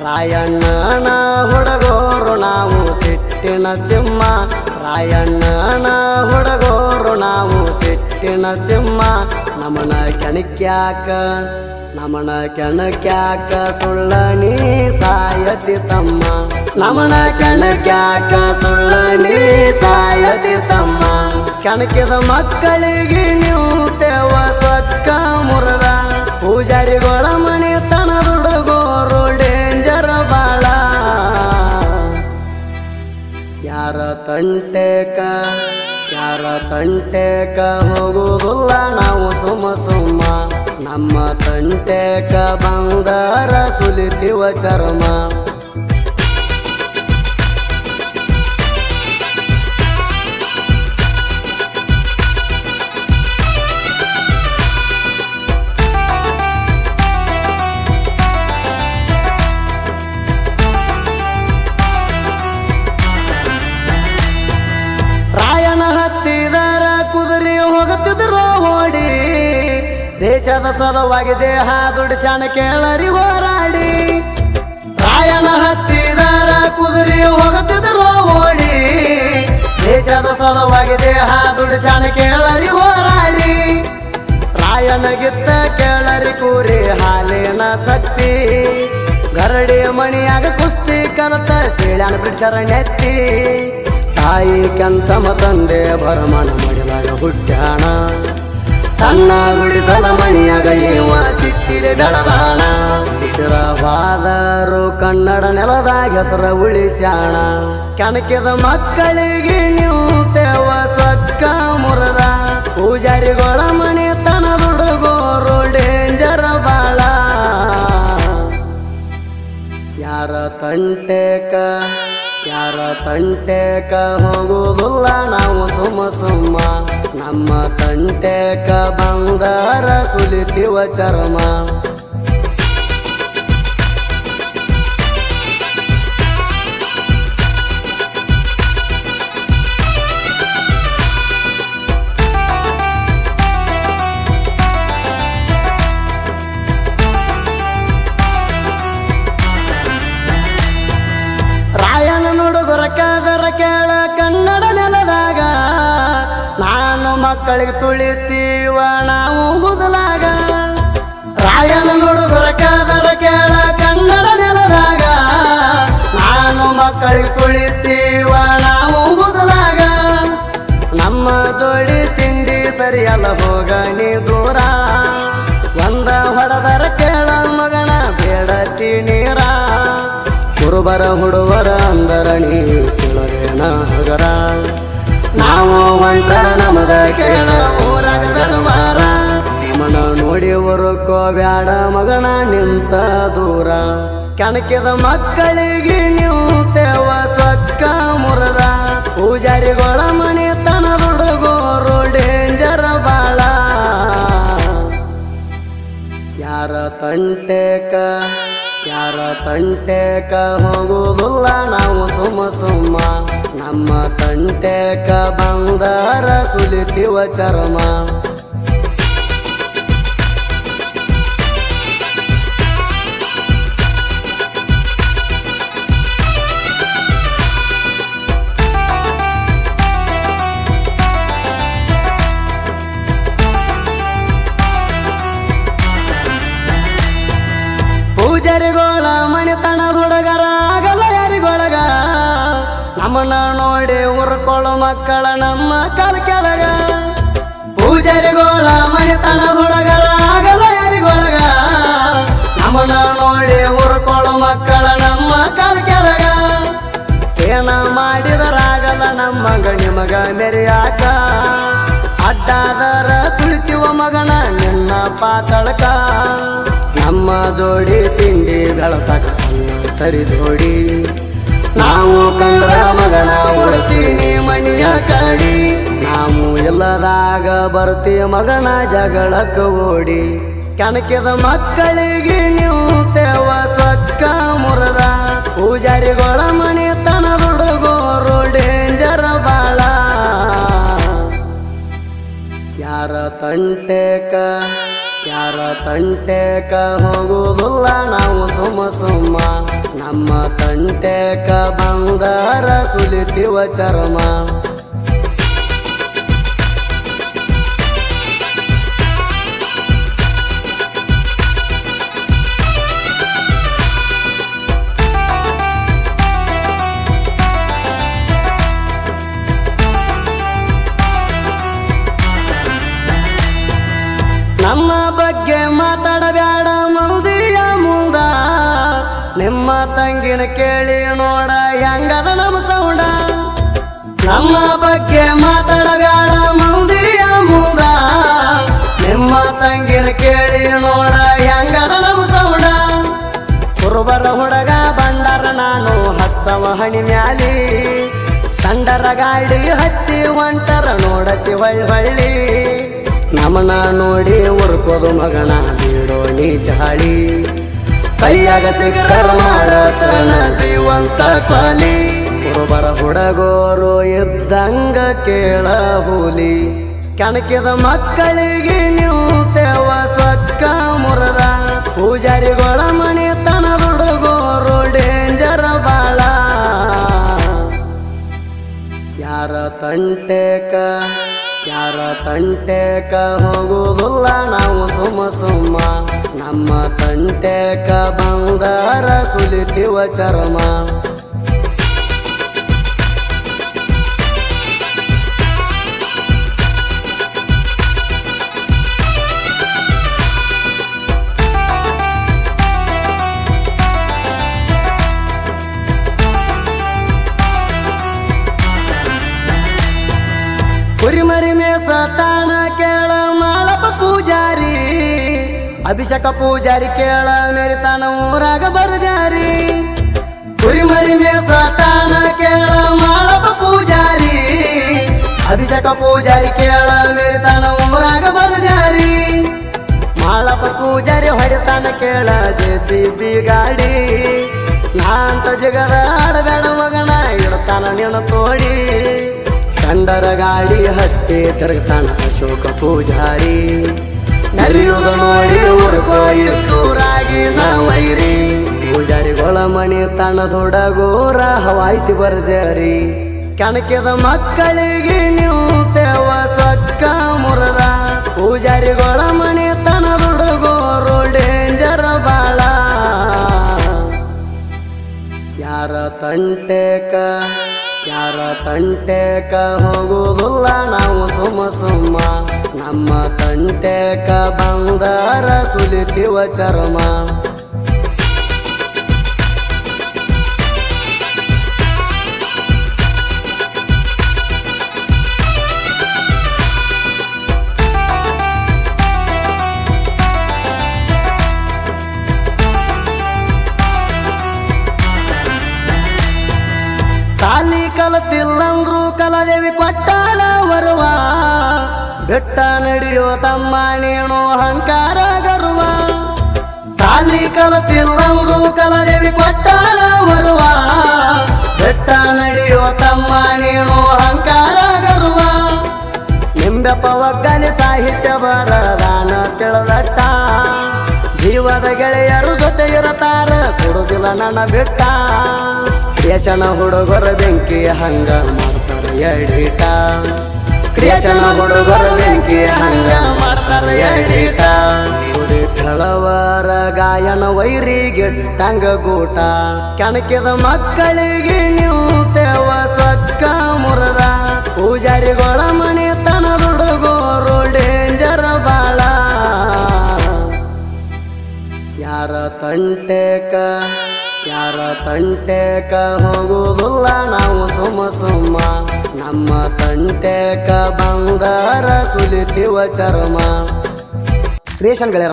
ರಾಯಣ್ಣನ ಹುಡುಗೋರು ನಾವು ಸಿಟ್ಟಿನ ಸಿಂಹ ರಾಯಣ್ಣನ ಹುಡುಗೋರು ನಾವು ಸಿಟ್ಟಿನ ಸಿಂಹ ನಮನ ಕೆಣಕ್ಯಾಕ ಸುಳ್ಳ ನೀ ಸಾಯತಿ ತಮ್ಮ ನಮನ ಕೆಣಕ್ಯಾಕ ಸುಳ್ಳ ನೀ ಸಾಯತಿ ತಮ್ಮ ಕೆಣಕಿದ ಮಕ್ಕಳಿಗೆ ನೀವು ತೇವ ಸೊಕ್ಕ ಮುರದ ಪೂಜಾರಿಗಳ ಮನೆ ತನ ಹುಡುಗೋರು ಡೇಂಜರ್ ಬಾಳ ಯಾರ ತಂಟೆಕ ಹೋಗುವುದಿಲ್ಲ ನಾವು ಸುಮ್ಮ ನಮ್ಮ ತಂಟೆಕ ಬಂಗಾರ ಸುಲಿತೀವ ಚರ್ಮ ಹತ್ತಿದರ ಕುದುರೆ ಹೋಗುತ್ತಿದ್ರು ಓಡಿ ದೇಶದ ಸಲುವಾಗಿ ದೇಹ ದುಡಿಸ್ಯಾನ ಕೇಳರಿ ಹೋರಾಡಿ ರಾಯನ ಹತ್ತಿದರ ಕುದುರೆ ಹೋಗುತ್ತಿದ್ರು ಓಡಿ ದೇಶದ ಸಲುವಾಗಿ ದೇಹ ದುಡಿಸ್ಯಾನ ಕೇಳರಿ ಹೋರಾಡಿ ರಾಯನಗಿತ್ತ ಕೇಳರಿ ಕೂರಿ ಹಾಲಿನ ಶಕ್ತಿ ಗರಡಿ ಮಣಿಯಾಗ ಕುಸ್ತಿ ಕಲತ ಸೀಳ್ಯಾನ ಬಿಡ್ಸರ ನೆತ್ತಿ ತಾಯಿ ಕಂತಮ ತಂದೆ ಭರಮಣ ಮಡಿಲಾಗ ಹುಟ್ಟ್ಯಾಣ ಸಣ್ಣ ಗುಡಿಸಲ ಮಣಿಯಾಗ ಇವ ಸಿಟ್ಟಿಲೆ ಬೆಳದಾಣ ಹೆಸರವಾದರು ಕನ್ನಡ ನೆಲದಾಗ ಹೆಸರ ಉಳಿಸ್ಯಾಣ ಕೆಣಕಿದ ಮಕ್ಕಳಿಗೆ ನೀವು ತೇವ ಸೊಕ್ಕ ಮುರದ ಪೂಜಾರಿಗಳ ಮನೆ ತನ ಹುಡುಗೋರು ಡೇಂಜರ್ ಬಾಳ ಯಾರ ತಂಟೆಕ ಹೋಗುವುದಿಲ್ಲ ನಾವು ಸುಮ್ಮ ನಮ್ಮ ತಂಟೆಕ ಬಂಗಾರ ಸುಲಿತೀವ ಚರ್ಮ ಹುಡುಗರ ಕೇಳ ಕನ್ನಡ ನೆಲದಾಗ ನಾನು ಮಕ್ಕಳಿಗೆ ತುಳಿತೀವ ನಾವು ಗುದಲಾಗ ರಾಯನ ಹುಡುಗರ ಕೇಳ ಕನ್ನಡ ನೆಲದಾಗ ನಾನು ಮಕ್ಕಳಿಗೆ ತುಳಿತೀವ ನಾವು ಗುದಲಾಗ ನಮ್ಮ ಜೋಡಿ ತಿಂಡಿ ಸರಿಯಲ್ಲ ಹೋಗ ನೀ ದೂರ ಒಂದ ಹೊಡೆದರ ಕೇಳ ಮಗನ ಬೇಡತಿ ನೀರ ಕುರುಬರ ಹುಡುಗರ ಅಂದರಣಿ ಕುಳರೇನ ಹಗರ ನಾವು ಹೊಂಟ ನಮದ ಕೇಳ ಊರಾಗ ದರ್ಬಾರ ನಿಮ್ಮನ ನೋಡಿ ಹುರುಕೋಬ್ಯಾಡ ಮಗನ ನಿಂತ ದೂರ ಕೆಣಕಿದ ಮಕ್ಕಳಿಗೆ ನೀವು ತೇವ ಸೊಕ್ಕ ಮುರದ ಪೂಜಾರಿಗಳ ಮನೆ ತನ ಹುಡುಗೋರು ಡೇಂಜರ್ ಬಾಳ ಯಾರ ತಂಟೆಕ ಹೋಗುವುದಿಲ್ಲ ನಾವು ಸುಮ್ಮ ನಮ್ಮ ತಂಟೆಕ ಬಂಗಾರ ಸುಲಿತೀವ ಚರ್ಮ ಪೂಜಾರಿಗೋಳ ಮನೆತನ ಹುಡುಗರ ಆಗಲ್ಲ ಯಾರಿಗೊಳಗ ನಮ್ಮನ್ನ ನೋಡಿ ಉರ್ಕೊಳ್ಳೋ ಮಕ್ಕಳ ನಮ್ಮ ಕಾಲ ಕೆಳಗ ಪೂಜಾರಿಗೋಳ ಮನೆತನ ಹುಡುಗರ ಆಗಲ್ಲ ಯಾರಿಗೊಳಗ ನಮ್ಮನ್ನ ನೋಡಿ ಉರ್ಕೊಳ್ಳೋ ಮಕ್ಕಳ ನಮ್ಮ ಕಾಲ ಕೆಳಗ ಏನ ಮಾಡಿದರಾಗಲ್ಲ ನಮ್ಮಗ ನಿಮಗ ಮೆರಿಯಾಕ ಅಡ್ಡಾದರ ತುಳಿತೀವ ಮಗನ ನಿನ್ನ ಪಾತಳಕ ನಮ್ಮ ಜೋಡಿ ತಿಂಡಿ ಬೆಳಸಕ ಸರಿ ಜೋಡಿ ನಾವು ಕಂಡ್ರ ಮಗನ ಉಡ್ತೀನಿ ಮಣಿಯ ಕಡಿ ನಾವು ಇಲ್ಲದಾಗ ಬರ್ತೀವಿ ಮಗನ ಜಗಳಕ್ಕ ಓಡಿ ಕೆಣಕಿದ ಮಕ್ಕಳಿಗೆ ನೀವು ತೇವ ಸೊಕ್ಕ ಮುರದ ಪೂಜಾರಿಗಳ ಮನೆ ತನ ಹುಡುಗೋರು ಡೇಂಜರ್ ಬಾಳ ಯಾರ ತಂಟೆಕ ಹೋಗುವುದಿಲ್ಲ ನಾವು ಸುಮ್ಮ ನಮ್ಮ ತಂಟೆಕ ಬಂದರ ಸುಲಿತಿವ ಚರ್ಮ ನಮ್ಮ ಬಗ್ಗೆ ಮಾತಾಡಬ್ಯಾಡ ಮಂದಿಯ ಮುಂದ ನಿಮ್ಮ ತಂಗಿನ ಕೇಳಿ ನೋಡ ಹೆಂಗದ ನಮ್ಮ ಸೌಂಡ ನಮ್ಮ ಬಗ್ಗೆ ಮಾತಾಡಬ್ಯಾಡ ಮಂದಿಯ ಮುಂದ ನಿಮ್ಮ ತಂಗಿನ ಕೇಳಿ ನೋಡ ಹೆಂಗದ ನಮ್ಮ ಸೌಂಡ ಕುರುಬರ ಹುಡುಗ ಬಂಡರ ನಾನು ಹಚ್ಚವ ಹಣಿ ಮ್ಯಾಲಿ ತಂಡರ ಗಾಡಿ ಹತ್ತಿ ಹೊಂಟರ ನೋಡತಿ ಹೊಳ್ಳಿ ನಮನ ನೋಡಿ ಉರ್ಕೋದು ಮಗನ ಬೀಡೋ ನೀ ಚಾಳಿ ಕೈಯಾಗ ಸಿಗರ ಮಾಡತನ ಜೀವಂತ ಕಾಲಿ ಕುರುಬರ ಹುಡುಗೋರು ಇದ್ದಂಗ ಕೇಳ ಹುಲಿ ಕೆಣಕಿದ ಮಕ್ಕಳಿಗೆ ನೀವು ತೇವ ಸೊಕ್ಕ ಮುರದ ಪೂಜಾರಿಗಳ ಮನೆ ತನ ಹುಡುಗೋರು ಡೇಂಜರ್ ಬಾಳ ಯಾರ ತಂಟೆಕ ಹೋಗುವುದಿಲ್ಲ ನಾವು ಸುಮ್ಮ ನಮ್ಮ ತಂಟೆಕ ಬಂದರ ಸುಲಿತಿವ ಚರ್ಮ ಕುರಿಮರಿ ಮೇಸ ತಾಣ ಕೇಳ ಮಾಳಪ್ಪ ಪೂಜಾರಿ ಅಭಿಷೇಕ ಪೂಜಾರಿ ಕೇಳ ಮೇರಿತಾನ ಊರಾಗ ಬರ್ಜಾರಿ ಕುರಿಮರಿ ಮೇಸ ತಾಣ ಕೇಳ ಮಾಳಪ್ಪ ಪೂಜಾರಿ ಅಭಿಷೇಕ ಪೂಜಾರಿ ಕೇಳ ಮೇರಿತಾನ ಊರಾಗ ಬರ್ಜಾರಿ ಮಾಳಪ್ಪ ಪೂಜಾರಿ ಹೊಡಿತಾನ ಕೇಳ JCB ಗಾಡಿ ನಾಂತ ಜಗದ ಆಡಬೇಡ ಮಗನ ಇಡ್ತಾನ ನೀನು ತೋಡಿ ಕಂಡರ ಗಾಡಿ ಹತ್ತಿ ತಿರುಗ್ತಾನ ಅಶೋಕ ಪೂಜಾರಿ ನರಿಯುವುದು ನೋಡಿ ಉರ್ಕೋಯಿದ್ದೂರಾಗಿ ನಾವೈರಿ ಪೂಜಾರಿಗಳ ಮಣಿ ತನ್ನ ಹುಡುಗೋರ ಹವಾಯ್ತಿ ಬರ್ಜಾರಿ ಕೆಣಕಿದ ಮಕ್ಕಳಿಗೆ ನೀವು ತೇವ ಸೊಕ್ಕ ಮುರದ ಪೂಜಾರಿಗಳ ಮಣಿ ತನ್ನ ಹುಡುಗೋರು ಡೇಂಜರ್ ಬಾಳ ಯಾರ ತಂಟೆಕ ಹೋಗುವುದಿಲ್ಲ ನಾವು ಸುಮ್ಮ ನಮ್ಮ ತಂಟೆಕ ಬಂದರ ಸುಲಿತಿವ ಚರ್ಮ ಸಾಲಿ ಕಲತಿಲ್ಲಂದ್ರು ಕಲದೇವಿ ಕೊಟ್ಟಾಳ ವರುವ ಬೆಟ್ಟ ನಡೆಯೋ ತಮ್ಮ ನೀನು ಅಹಂಕಾರ ಗರ್ವ ಸಾಲಿ ಕಲತಿಲ್ಲಂದ್ರು ಕಲದೇವಿ ಕೊಟ್ಟಾಳ ವರುವ ಬೆಟ್ಟ ನಡೆಯೋ ತಮ್ಮ ನೀನು ಅಹಂಕಾರ ಗರ್ವ ನಿಂಬೆಪ್ಪ ಒಗ್ಗಲಿ ಸಾಹಿತ್ಯ ಬರದಾನ ತಿಳಿದಟ್ಟ ಜೀವದ ಗೆಳೆಯರು ಜೊತೆ ಇರತಾರ ಕೊಡುದಿಲ್ಲ ನನ್ನ ಬೆಟ್ಟ ಕ್ರಿಯೇಷನ್ ಹುಡುಗರ ಬೆಂಕಿ ಹಂಗ ಮಾಡ್ತಾರ ಎಡಿಟ ಕ್ರಿಯೇಷನ್ ಹುಡುಗರ ಬೆಂಕಿ ಹಂಗ ಮಾಡ್ತಾರ ಎಡಿಟ ಗುಡಿ ಕೆಳವರ ಗಾಯನ ವೈರಿ ಗೆಟ್ಟಂಗ ಗೂಟ ಕೆಣಕಿದ ಮಕ್ಕಳಿಗೆ ನೀವು ತೇವ ಸೊಕ್ಕ ಮುರದ ಪೂಜಾರಿಗಳ ಮನೆ ತನ ಹುಡುಗೋರು ಡೇಂಜರ್ ಬಾಳ ಯಾರ ತಂಟೆಕ ಹೋಗುವುದಿಲ್ಲ ನಾವು ಸುಮ್ಮ ನಮ್ಮ ತಂಟೆಕ ಬಂದರ ಸುಲಿತಿವ ಚರ್ಮ ಕ್ರಿಯೇಷನ್ ಗೆಳೆಯರ